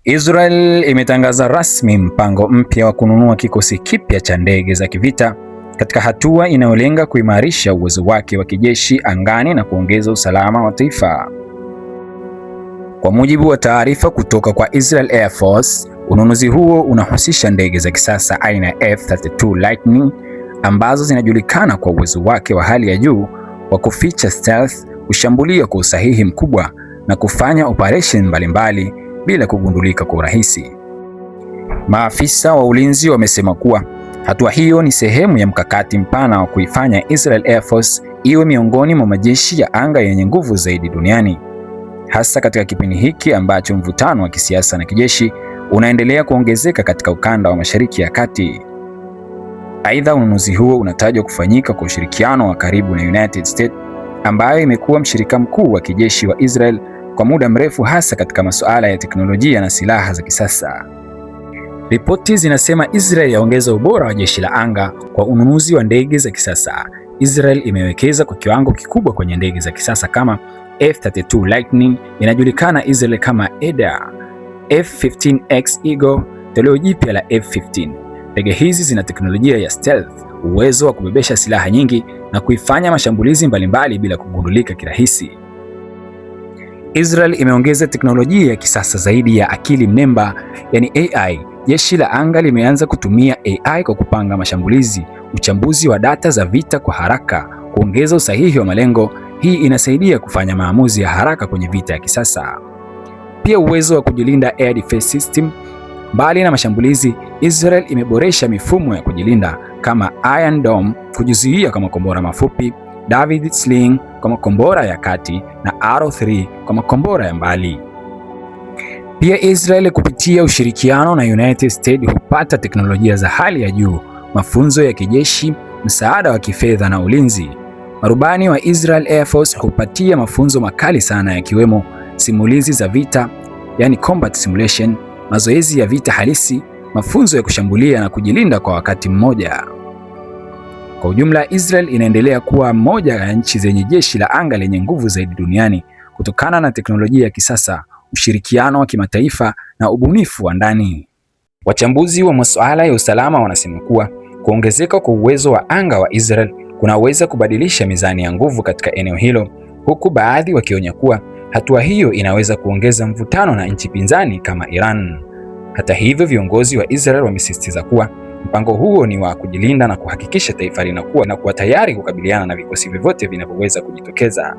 Israel imetangaza rasmi mpango mpya wa kununua kikosi kipya cha ndege za kivita katika hatua inayolenga kuimarisha uwezo wake wa kijeshi angani na kuongeza usalama wa taifa. Kwa mujibu wa taarifa kutoka kwa Israel Air Force, ununuzi huo unahusisha ndege za kisasa aina ya F-32 Lightning ambazo zinajulikana kwa uwezo wake wa hali ya juu wa kuficha stealth, kushambulia kwa usahihi mkubwa na kufanya operation mbalimbali bila kugundulika kwa urahisi. Maafisa wa ulinzi wamesema kuwa hatua hiyo ni sehemu ya mkakati mpana wa kuifanya Israel Air Force iwe miongoni mwa majeshi ya anga yenye nguvu zaidi duniani, hasa katika kipindi hiki ambacho mvutano wa kisiasa na kijeshi unaendelea kuongezeka katika ukanda wa Mashariki ya Kati. Aidha, ununuzi huo unatajwa kufanyika kwa ushirikiano wa karibu na United States, ambayo imekuwa mshirika mkuu wa kijeshi wa Israel kwa muda mrefu, hasa katika masuala ya teknolojia na silaha za kisasa. Ripoti zinasema Israel yaongeza ubora wa jeshi la anga kwa ununuzi wa ndege za kisasa. Israel imewekeza kwa kiwango kikubwa kwenye ndege za kisasa kama F-32 Lightning, inajulikana Israel kama Eda, F-15X Eagle, toleo jipya la F-15. Ndege hizi zina teknolojia ya stealth, uwezo wa kubebesha silaha nyingi na kuifanya mashambulizi mbalimbali bila kugundulika kirahisi. Israel imeongeza teknolojia ya kisasa zaidi ya akili mnemba, yani AI. Jeshi la anga limeanza kutumia AI kwa kupanga mashambulizi, uchambuzi wa data za vita kwa haraka, kuongeza usahihi wa malengo. Hii inasaidia kufanya maamuzi ya haraka kwenye vita ya kisasa. Pia uwezo wa kujilinda, air defense system. Mbali na mashambulizi, Israel imeboresha mifumo ya kujilinda kama Iron Dome kujizuia kwa makombora mafupi, David Sling kwa makombora ya kati na Arrow 3 kwa makombora ya mbali. Pia Israel kupitia ushirikiano na United States hupata teknolojia za hali ya juu, mafunzo ya kijeshi, msaada wa kifedha na ulinzi. Marubani wa Israel Air Force hupatia mafunzo makali sana, yakiwemo simulizi za vita, yani combat simulation, mazoezi ya vita halisi, mafunzo ya kushambulia na kujilinda kwa wakati mmoja. Kwa ujumla, Israel inaendelea kuwa moja ya nchi zenye jeshi la anga lenye nguvu zaidi duniani kutokana na teknolojia ya kisasa, ushirikiano wa kimataifa na ubunifu wa ndani. Wachambuzi wa masuala ya usalama wanasema kuwa kuongezeka kwa uwezo wa anga wa Israel kunaweza kubadilisha mizani ya nguvu katika eneo hilo, huku baadhi wakionya kuwa hatua hiyo inaweza kuongeza mvutano na nchi pinzani kama Iran. Hata hivyo, viongozi wa Israel wamesisitiza kuwa mpango huo ni wa kujilinda na kuhakikisha taifa linakuwa tayari kukabiliana na vikosi vyovyote vinavyoweza kujitokeza.